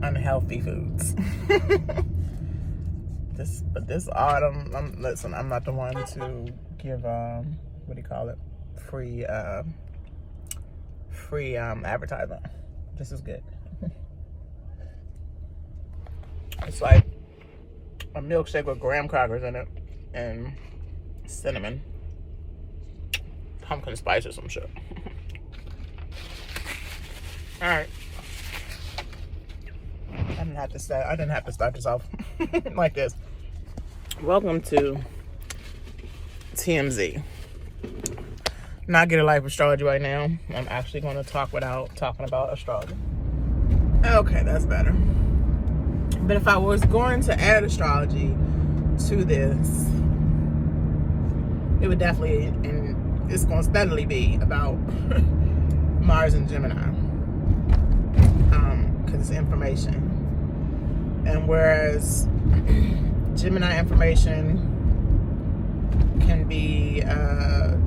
unhealthy foods. This autumn, I'm not the one to give what do you call it, free advertisement. This is good. It's like a milkshake with graham crackers in it and cinnamon, pumpkin spice or some shit. All right. I didn't have to start this off like this. Welcome to TMZ. Not Get a Life Astrology right now. I'm actually going to talk without talking about astrology. Okay, that's better. But if I was going to add astrology to this, it would definitely, and it's going to steadily be about Mars and Gemini, because it's information. And whereas Gemini information can be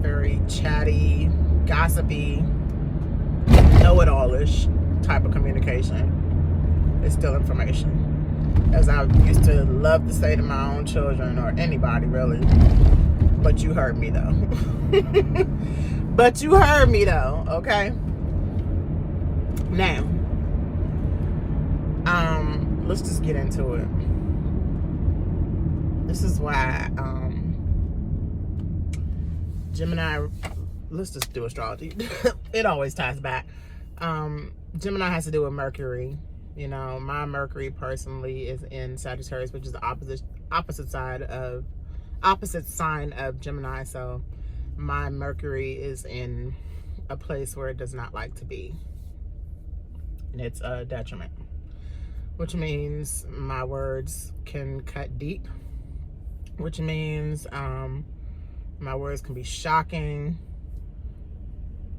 very chatty, gossipy, know-it-all-ish type of communication, it's still information. As I used to love to say to my own children, or anybody really, but you heard me though. But you heard me though, okay? Now, let's just get into it. This is why Gemini, let's just do astrology. It always ties back. Gemini has to do with Mercury. You know, my Mercury personally is in Sagittarius, which is the opposite sign of Gemini. So my Mercury is in a place where it does not like to be, and it's a detriment, which means my words can cut deep, which means my words can be shocking,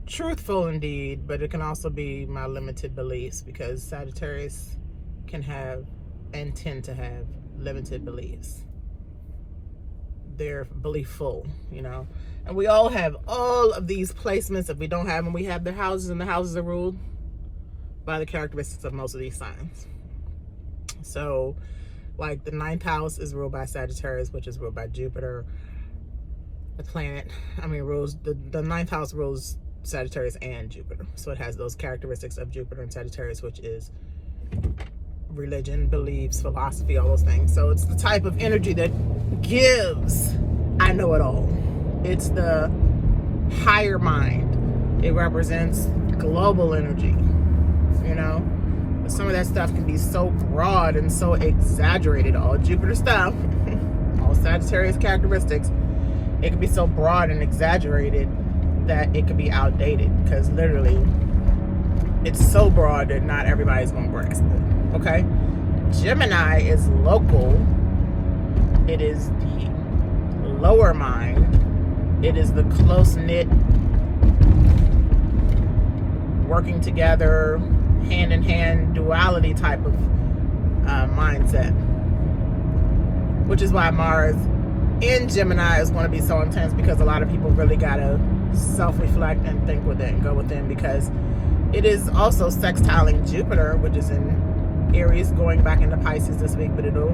truthful indeed, but it can also be my limited beliefs, because Sagittarius can have and tend to have limited beliefs. They're beliefful, you know. And we all have all of these placements. If we don't have them, we have their houses, and the houses are ruled by the characteristics of most of these signs. So, like, the 9th house is ruled by Sagittarius, which is ruled by Jupiter. The planet, rules, the 9th house rules Sagittarius and Jupiter. So it has those characteristics of Jupiter and Sagittarius, which is religion, beliefs, philosophy, all those things. So it's the type of energy that gives, I know it all. It's the higher mind. It represents global energy, you know. But some of that stuff can be so broad and so exaggerated. All Jupiter stuff, all Sagittarius characteristics, it can be so broad and exaggerated that it could be outdated, because literally it's so broad that not everybody's going to grasp it. Okay, Gemini is local. It is the lower mind. It is the close-knit, working together, hand-in-hand duality type of mindset, which is why Mars in Gemini is going to be so intense, because a lot of people really got to self-reflect and think with it and go within, because it is also sextiling Jupiter, which is in Aries, going back into Pisces this week, but it'll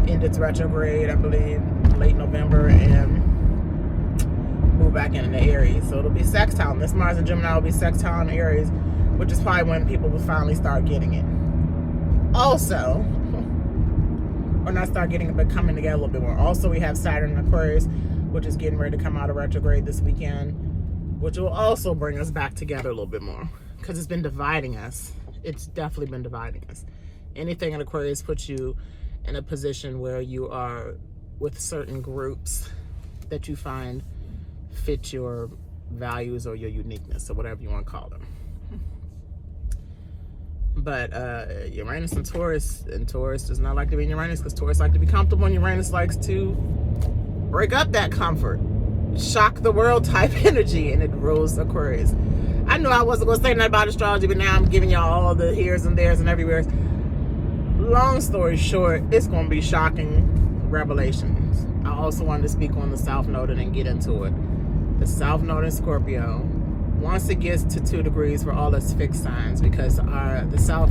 end its retrograde, I believe, late November, and move back into Aries. So it'll be sextiling. This Mars and Gemini will be sextiling Aries, which is probably when people will finally start getting it. Also, or not start getting it, but coming together a little bit more. Also, we have Saturn in Aquarius, which is getting ready to come out of retrograde this weekend, which will also bring us back together a little bit more, because it's been dividing us. It's definitely been dividing us. Anything in Aquarius puts you in a position where you are with certain groups that you find fit your values or your uniqueness, or whatever you want to call them. But Uranus and Taurus does not like to be in Uranus, because Taurus like to be comfortable, and Uranus likes to break up that comfort, shock the world type energy, and it rules Aquarius. I knew I wasn't going to say nothing about astrology, but now I'm giving y'all all the here's and there's and everywhere's. Long story short, it's going to be shocking revelations. I also wanted to speak on the South Node and then get into it. The South Node in Scorpio, once it gets to 2 degrees for all its fixed signs, because the South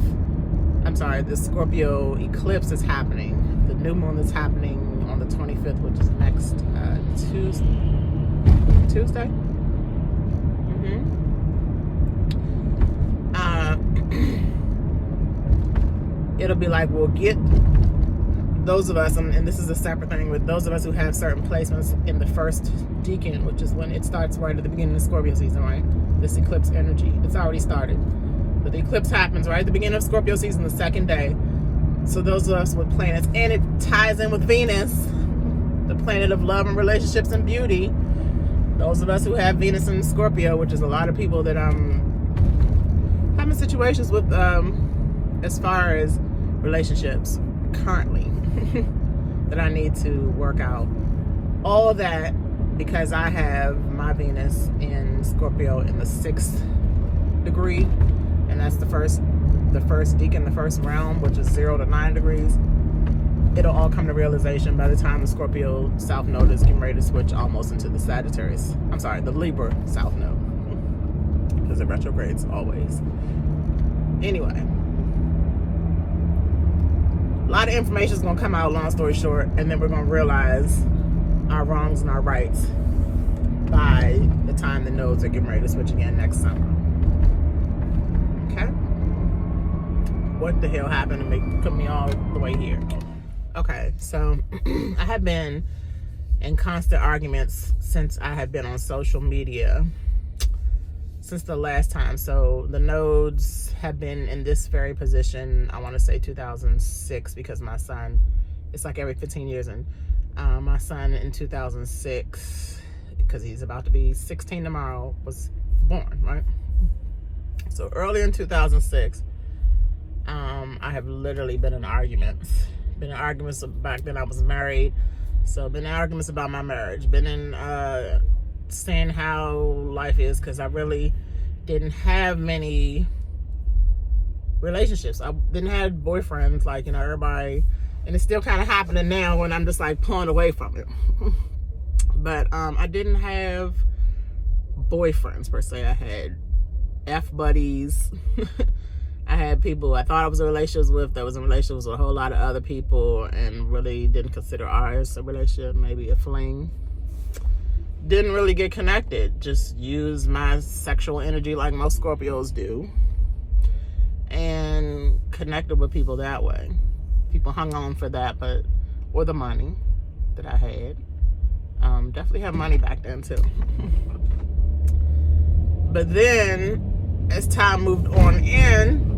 I'm sorry, the Scorpio eclipse is happening. The new moon is happening on the 25th, which is next Tuesday. It'll be like, we'll get those of us, and this is a separate thing, with those of us who have certain placements in the first decan, which is when it starts right at the beginning of Scorpio season, right? This eclipse energy, it's already started. But the eclipse happens right at the beginning of Scorpio season, the second day. So those of us with planets, and it ties in with Venus, the planet of love and relationships and beauty. Those of us who have Venus in Scorpio, which is a lot of people that I'm having situations with as far as relationships currently that I need to work out. All of that because I have my Venus in Scorpio in the 6th degree, and that's the first decan, the first realm, which is 0 to 9 degrees. It'll all come to realization by the time the Scorpio South Node is getting ready to switch almost into the Sagittarius. I'm sorry, the Libra South Node, because it retrogrades always. Anyway, a lot of information is going to come out, long story short, and then we're going to realize our wrongs and our rights by the time the nodes are getting ready to switch again next summer. Okay? What the hell happened to put me all the way here? Okay, so I have been in constant arguments since I have been on social media since the last time. So the nodes have been in this very position, I want to say 2006, because my son, it's like every 15 years, and my son in 2006, because he's about to be 16 tomorrow, was born, right? So early in 2006, I have literally been in arguments. Been in arguments back then I was married, so been in arguments about my marriage. Been in saying how life is, because I really didn't have many relationships. I didn't have boyfriends like, everybody, and it's still kind of happening now when I'm just like pulling away from it. But I didn't have boyfriends per se. I had F buddies. I had people I thought I was in relationships with that was in relationships with a whole lot of other people, and really didn't consider ours a relationship, maybe a fling. Didn't really get connected. Just used my sexual energy like most Scorpios do, and connected with people that way. People hung on for that, or the money that I had. Definitely had money back then too. But then, as time moved on in,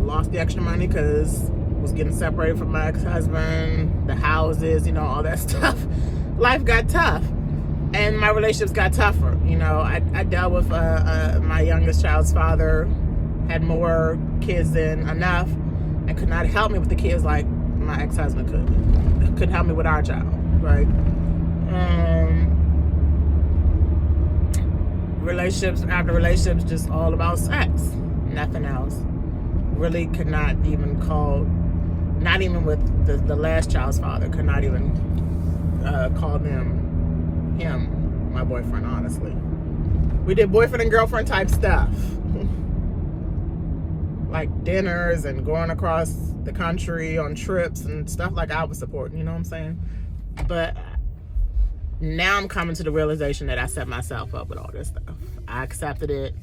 lost the extra money because was getting separated from my ex-husband, the houses, all that stuff. Life got tough, and my relationships got tougher. I dealt with my youngest child's father, had more kids than enough, and could not help me with the kids like my ex-husband could. Couldn't help me with our child, right? Relationships after relationships, just all about sex, nothing else. Really could not even call, not even with the last child's father, could not even call him my boyfriend, honestly. We did boyfriend and girlfriend type stuff. Like dinners and going across the country on trips and stuff like I was supporting, you know what I'm saying? But now I'm coming to the realization that I set myself up with all this stuff. I accepted it,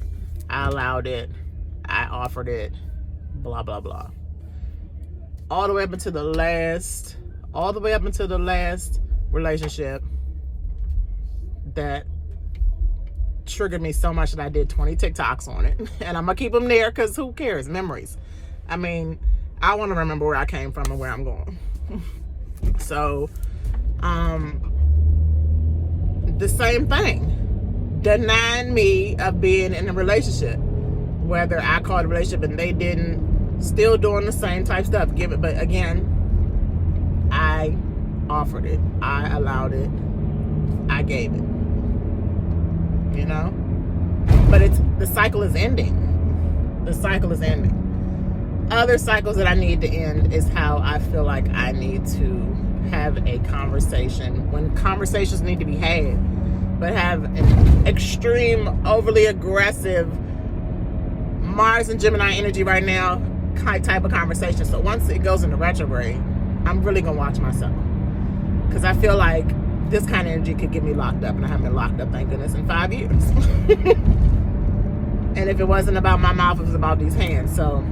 I allowed it, I offered it, blah, blah, blah. All the way up until the last relationship that triggered me so much that I did 20 TikToks on it. And I'm gonna keep them there because who cares? Memories. I mean, I want to remember where I came from and where I'm going. So, the same thing. Denying me of being in a relationship. Whether I called a relationship and they didn't, still doing the same type stuff. But again, I offered it. I allowed it. I gave it. But the cycle is ending. The cycle is ending. Other cycles that I need to end is how I feel like I need to have a conversation, when conversations need to be had, but have an extreme, overly aggressive, Mars and Gemini energy right now type of conversation. So once it goes into retrograde, I'm really gonna watch myself, because I feel like this kind of energy could get me locked up, and I haven't been locked up, thank goodness, in 5 years. And if it wasn't about my mouth, it was about these hands. So,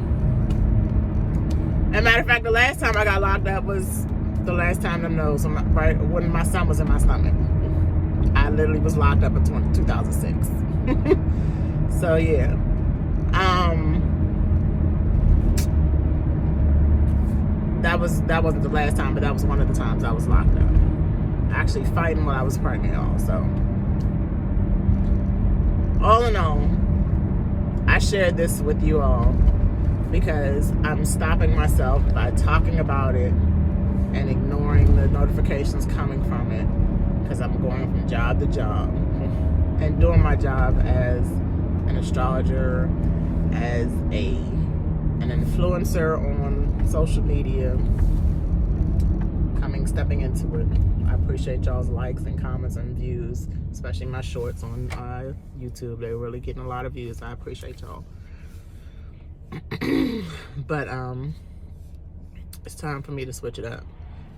as a matter of fact, the last time I got locked up was the last time right when my son was in my stomach. I literally was locked up in 2006. So yeah, that wasn't the last time, but that was one of the times I was locked up. Actually fighting while I was pregnant also. All in all, I shared this with you all because I'm stopping myself by talking about it and ignoring the notifications coming from it, because I'm going from job to job and doing my job as an astrologer, as an influencer on social media, stepping into it. I appreciate y'all's likes and comments and views, especially my shorts on YouTube. They're really getting a lot of views. I appreciate y'all. But it's time for me to switch it up,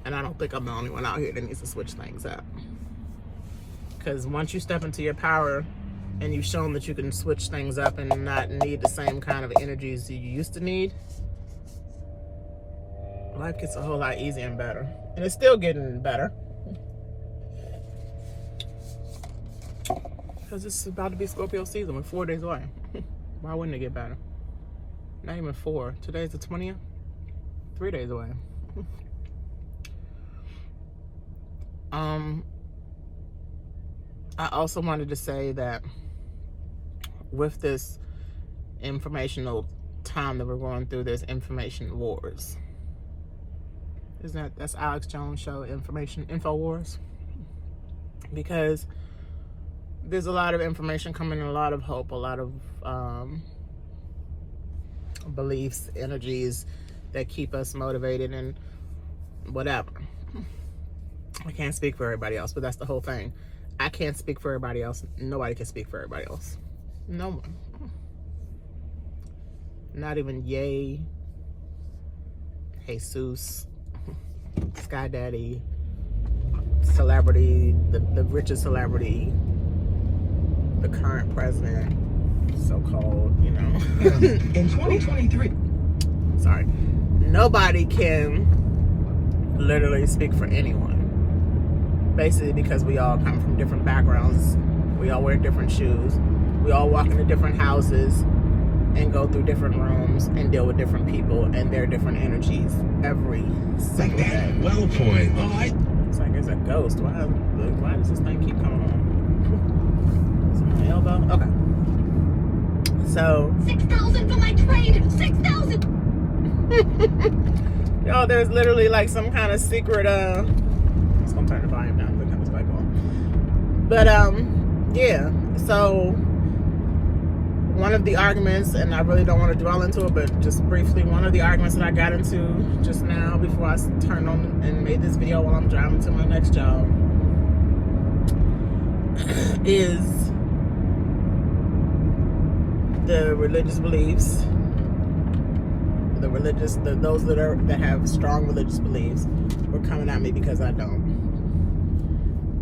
and I don't think I'm the only one out here that needs to switch things up, because once you step into your power and you've shown that you can switch things up and not need the same kind of energies you used to need, life gets a whole lot easier and better. And it's still getting better, because it's about to be Scorpio season. We're 4 days away. Why wouldn't it get better? Not even 4. Today's the 20th. 3 days away. I also wanted to say that with this informational time that we're going through, there's information wars. That's Alex Jones' show, Info Wars? Because there's a lot of information coming, a lot of hope, a lot of beliefs, energies that keep us motivated and whatever. I can't speak for everybody else, but that's the whole thing. I can't speak for everybody else. Nobody can speak for everybody else. No one. Not even Ye, Jesus, Sky Daddy, celebrity, the richest celebrity, the current president, so-called, in 2023. Sorry. Nobody can literally speak for anyone. Basically because we all come from different backgrounds. We all wear different shoes. We all walk into different houses and go through different rooms and deal with different people and their different energies every single day. Well point. All right. It's like it's a ghost. Why does this thing keep coming on? Is it my elbow? Okay. So 6,000 for my trade. 6,000. Yo, there's literally like some kind of secret. I'm just gonna turn the volume down and turn this back on. But yeah. So one of the arguments, and I really don't want to dwell into it, but just briefly, one of the arguments that I got into just now before I turned on and made this video while I'm driving to my next job is the religious beliefs, those that have strong religious beliefs were coming at me because I don't.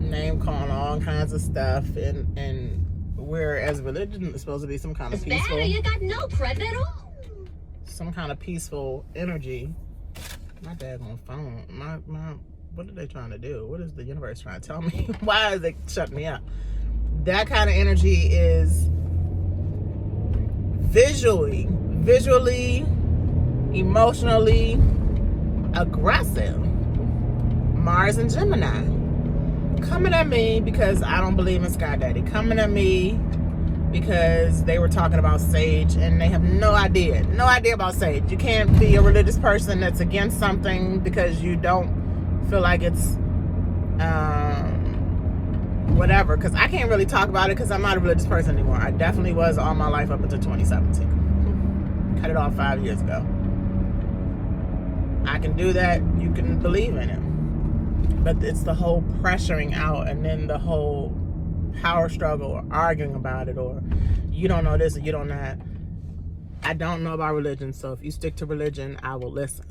Name calling all kinds of stuff, and whereas religion is supposed to be some kind of peaceful, you got no credit at all. Some kind of peaceful energy. My daggone phone. My what are they trying to do? What is the universe trying to tell me? Why is it shutting me up? That kind of energy is visually, emotionally aggressive. Mars and Gemini coming at me because I don't believe in Sky Daddy. Coming at me because they were talking about sage and they have no idea about sage. You can't be a religious person that's against something because you don't feel like it's whatever. Because I can't really talk about it because I'm not a religious person anymore. I definitely was all my life up until 2017. Cut it off 5 years ago. I can do that. You can believe in it. But it's the whole pressuring out and then the whole power struggle or arguing about it, or you don't know this or you don't know that. I don't know about religion, so if you stick to religion, I will listen.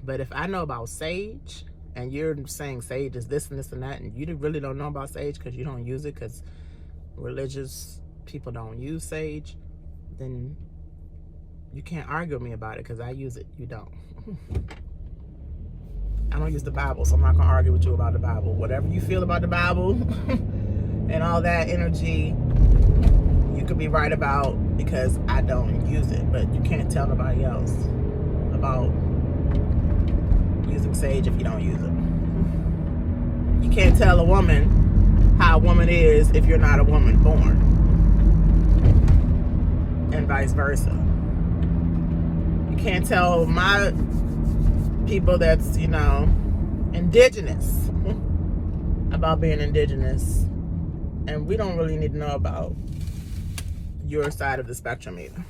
But if I know about sage, and you're saying sage is this and this and that, and you really don't know about sage because you don't use it because religious people don't use sage, then you can't argue with me about it because I use it. You don't. I don't use the Bible, so I'm not going to argue with you about the Bible. Whatever you feel about the Bible and all that energy, you could be right about because I don't use it. But you can't tell nobody else about using sage if you don't use it. You can't tell a woman how a woman is if you're not a woman born. And vice versa. You can't tell my people that's, you know, indigenous about being indigenous. And we don't really need to know about your side of the spectrum either.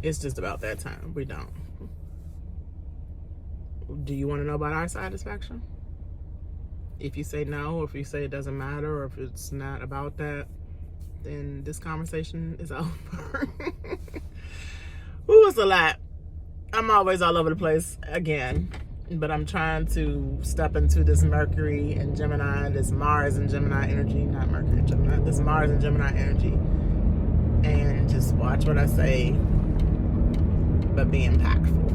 It's just about that time. We don't. Do you want to know about our side of the spectrum? If you say no, or if you say it doesn't matter, or if it's not about that, then this conversation is over. Ooh, it's a lot. I'm always all over the place again, but I'm trying to step into this Mercury and Gemini, this Mars and Gemini energy, not Mercury and Gemini, this Mars and Gemini energy, and just watch what I say, but be impactful.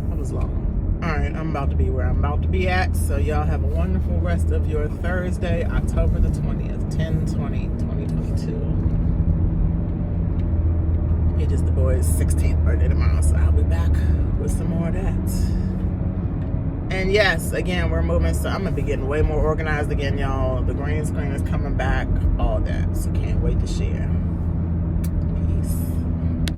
That was long. All right, I'm about to be where I'm about to be at, so y'all have a wonderful rest of your Thursday, October the 20th, 10/20/2022. It is the boy's 16th birthday tomorrow, so I'll be back with some more of that. And yes, again, we're moving, so I'm going to be getting way more organized again, y'all. The green screen is coming back, all that, so can't wait to share.